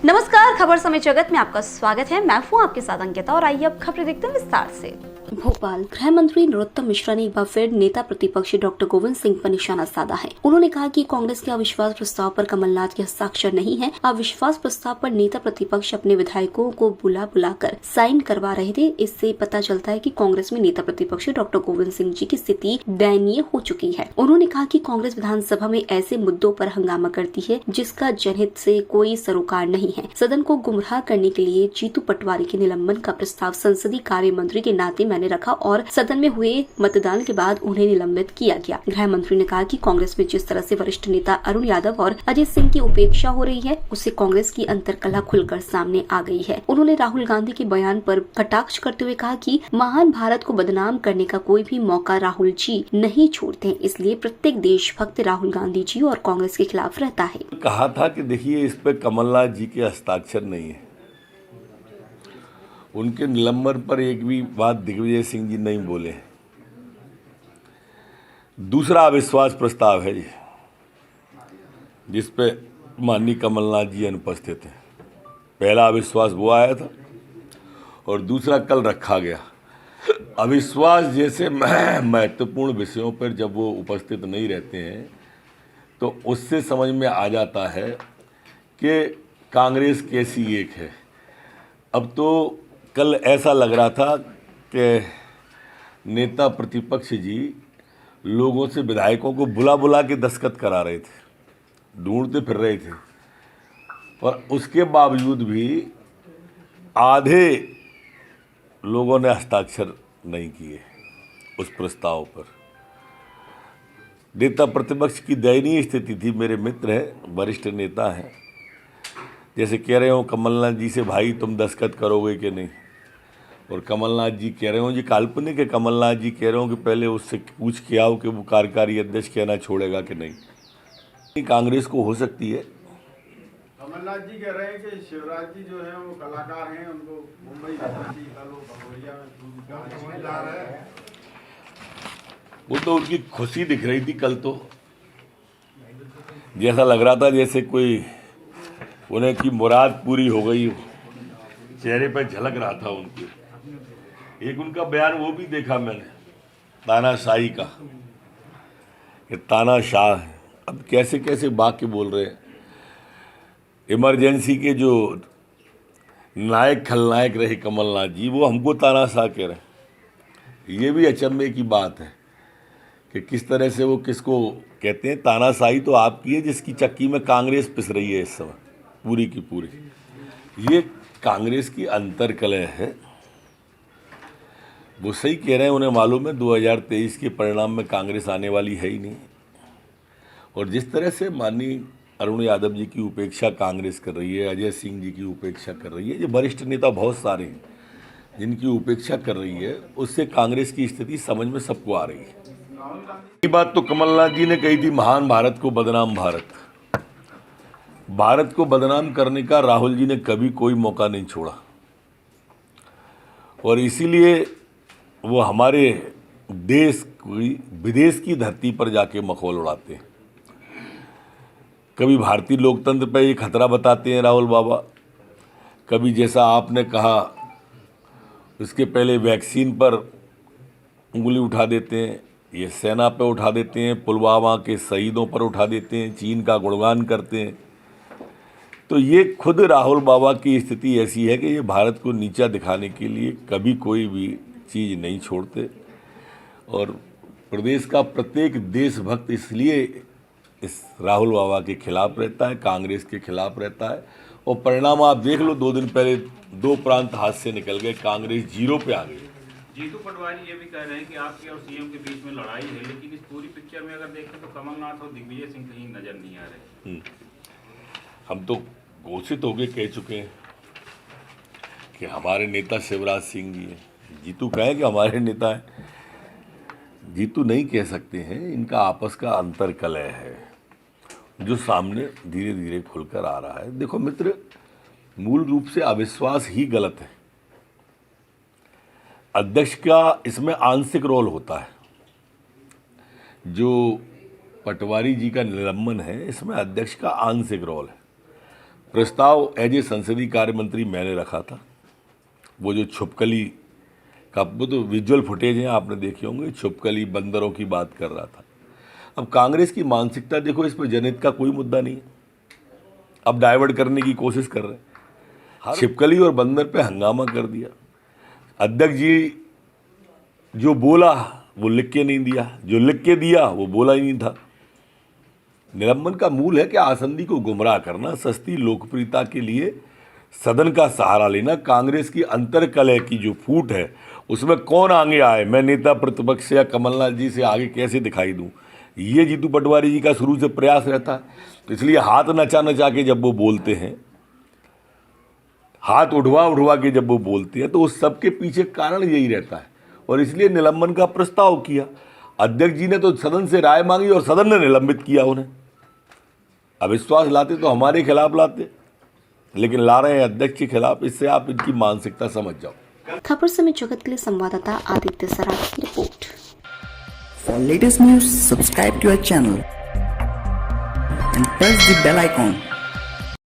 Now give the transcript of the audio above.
नमस्कार, खबर समय जगत में आपका स्वागत है। मैं हूं आपके साथ अंकिता और आइए अब खबरें देखते हैं विस्तार से। भोपाल गृह मंत्री नरोत्तम मिश्रा ने एक बार फिर नेता प्रतिपक्ष डॉक्टर गोविंद सिंह पर निशाना साधा है। उन्होंने कहा कि कांग्रेस के अविश्वास प्रस्ताव पर कमलनाथ के हस्ताक्षर नहीं है। अविश्वास प्रस्ताव पर नेता प्रतिपक्ष अपने विधायकों को बुलाकर साइन करवा रहे थे। इससे पता चलता है कि कांग्रेस में नेता प्रतिपक्ष डॉक्टर गोविंद सिंह जी की स्थिति दयनीय हो चुकी है। उन्होंने कहा कि कांग्रेस विधानसभा में ऐसे मुद्दों पर हंगामा करती है जिसका जनहित से कोई सरोकार नहीं है। सदन को गुमराह करने के लिए जीतू पटवारी के निलंबन का प्रस्ताव संसदीय कार्य मंत्री के नाते मैंने रखा और सदन में हुए मतदान के बाद उन्हें निलंबित किया गया। गृह मंत्री ने कहा कि कांग्रेस में जिस तरह से वरिष्ठ नेता अरुण यादव और अजय सिंह की उपेक्षा हो रही है, उससे कांग्रेस की अंतरकलह खुलकर सामने आ गई है। उन्होंने राहुल गांधी के बयान पर कटाक्ष करते हुए कहा कि महान भारत को बदनाम करने का कोई भी मौका राहुल जी नहीं छोड़ते, इसलिए प्रत्येक देशभक्त राहुल गांधी जी और कांग्रेस के खिलाफ रहता है। कहा था कि देखिए, इस पे कमलनाथ जी के हस्ताक्षर नहीं है। उनके निलंबन पर एक भी बात दिग्विजय सिंह जी नहीं बोले। दूसरा अविश्वास प्रस्ताव है जिस पे माननीय कमलनाथ जी अनुपस्थित हैं। पहला अविश्वास वो आया था और दूसरा कल रखा गया। अविश्वास जैसे महत्वपूर्ण विषयों पर जब वो उपस्थित नहीं रहते हैं तो उससे समझ में आ जाता है कि कांग्रेस कैसी एक है। अब तो कल ऐसा लग रहा था कि नेता प्रतिपक्ष जी लोगों से विधायकों को बुला के दस्तखत करा रहे थे, ढूंढते फिर रहे थे, और उसके बावजूद भी आधे लोगों ने हस्ताक्षर नहीं किए उस प्रस्ताव पर। नेता प्रतिपक्ष की दयनीय स्थिति थी। मेरे मित्र हैं, वरिष्ठ नेता हैं, जैसे कह रहे हो कमलनाथ जी से, भाई तुम दस्तखत करोगे कि नहीं, और कमलनाथ जी कह रहे हो, जी काल्पनिक है, कमलनाथ जी कह रहे हो कि पहले उससे पूछ के आओ कि वो कार्यकारी अध्यक्ष कहना छोड़ेगा कि नहीं। कांग्रेस को हो सकती है। कमलनाथ जी कह रहे हैं कि शिवराज जी जो है वो कलाकार हैं, उनको मुंबई वो तो उनकी खुशी दिख रही थी कल, तो जैसा लग रहा था जैसे कोई उन्हें की मुराद पूरी हो गई, चेहरे पर झलक रहा था उनके। एक उनका बयान वो भी देखा मैंने, तानाशाही का, कि तानाशाह है। अब कैसे कैसे वाक्य बोल रहे हैं। इमरजेंसी के जो नायक खलनायक रहे कमलनाथ जी, वो हमको तानाशाह कह रहे हैं। ये भी अचंभे की बात है कि किस तरह से वो किसको कहते हैं। तानाशाही तो आपकी है जिसकी चक्की में कांग्रेस पिस रही है इस समय पूरी की पूरी। ये कांग्रेस की अंतरकलह है। वो सही कह रहे हैं, उन्हें मालूम है 2023 के परिणाम में कांग्रेस आने वाली है ही नहीं। और जिस तरह से माननीय अरुण यादव जी की उपेक्षा कांग्रेस कर रही है, अजय सिंह जी की उपेक्षा कर रही है, ये वरिष्ठ नेता बहुत सारे हैं जिनकी उपेक्षा कर रही है, उससे कांग्रेस की स्थिति समझ में सबको आ रही है। ये बात तो कमलनाथ जी ने कही थी, महान भारत को बदनाम भारत। भारत को बदनाम करने का राहुल जी ने कभी कोई मौका नहीं छोड़ा, और इसीलिए वो हमारे देश की विदेश की धरती पर जाके मखौल उड़ाते हैं। कभी भारतीय लोकतंत्र पर ये खतरा बताते हैं राहुल बाबा, कभी जैसा आपने कहा उसके पहले वैक्सीन पर उंगली उठा देते हैं, ये सेना पे उठा देते हैं, पुलवामा के शहीदों पर उठा देते हैं, चीन का गुणगान करते हैं। तो ये खुद राहुल बाबा की स्थिति ऐसी है कि ये भारत को नीचा दिखाने के लिए कभी कोई भी चीज़ नहीं छोड़ते। और प्रदेश का प्रत्येक देशभक्त इसलिए इस राहुल बाबा के खिलाफ रहता है, कांग्रेस के खिलाफ रहता है। और परिणाम आप देख लो, 2 दिन पहले 2 प्रांत हाथ से निकल गए, कांग्रेस 0 पे आ गई। जीतू पटवारी ये भी कह रहे हैं कि आपके और सीएम के बीच में लड़ाई है, लेकिन इस पूरी पिक्चर में अगर देखें तो कमलनाथ और दिग्विजय सिंह कहीं नजर नहीं आ रहे। हम तो घोषित होके कह चुके हैं कि हमारे नेता शिवराज सिंह जी हैं। जीतू कहें कि हमारे नेता हैं, जीतू नहीं कह सकते हैं। इनका आपस का अंतरकलह है जो सामने धीरे धीरे खुलकर आ रहा है। देखो मित्र, मूल रूप से अविश्वास ही गलत है। अध्यक्ष का इसमें आंशिक रोल होता है। जो पटवारी जी का निलंबन है, इसमें अध्यक्ष का आंशिक रोल है। प्रस्ताव एज ए संसदीय कार्य मंत्री मैंने रखा था। वो जो छुपकली का वो तो विजुअल फुटेज हैं, आपने देखे होंगे, छुपकली बंदरों की बात कर रहा था। अब कांग्रेस की मानसिकता देखो, इस पर जनहित का कोई मुद्दा नहीं है, अब डाइवर्ट करने की कोशिश कर रहे हैं। छिपकली और बंदर पे हंगामा कर दिया। अध्यक्ष जी जो बोला वो लिख के नहीं दिया, जो लिख के दिया वो बोला ही नहीं था। निलंबन का मूल है कि आसंदी को गुमराह करना, सस्ती लोकप्रियता के लिए सदन का सहारा लेना। कांग्रेस की अंतर्कलह की जो फूट है उसमें कौन आगे आए, मैं नेता प्रतिपक्ष या कमलनाथ जी से आगे कैसे दिखाई दूं, ये जीतू पटवारी जी का शुरू से प्रयास रहता है। तो इसलिए हाथ नचा नचा के जब वो बोलते हैं, हाथ उठवा उठवा के जब वो बोलते हैं, तो उस सब के पीछे कारण यही रहता है। और इसलिए निलंबन का प्रस्ताव किया। अध्यक्ष जी ने तो सदन से राय मांगी और सदन ने निलंबित किया उन्हें। अविश्वास लाते तो हमारे खिलाफ लाते, लेकिन ला रहे हैं अध्यक्ष के खिलाफ। इससे आप इनकी मानसिकता समझ जाओ। खबर समय जगत के लिए संवाददाता आदित्य सराठ की report. For latest news, subscribe to our channel and press the bell icon.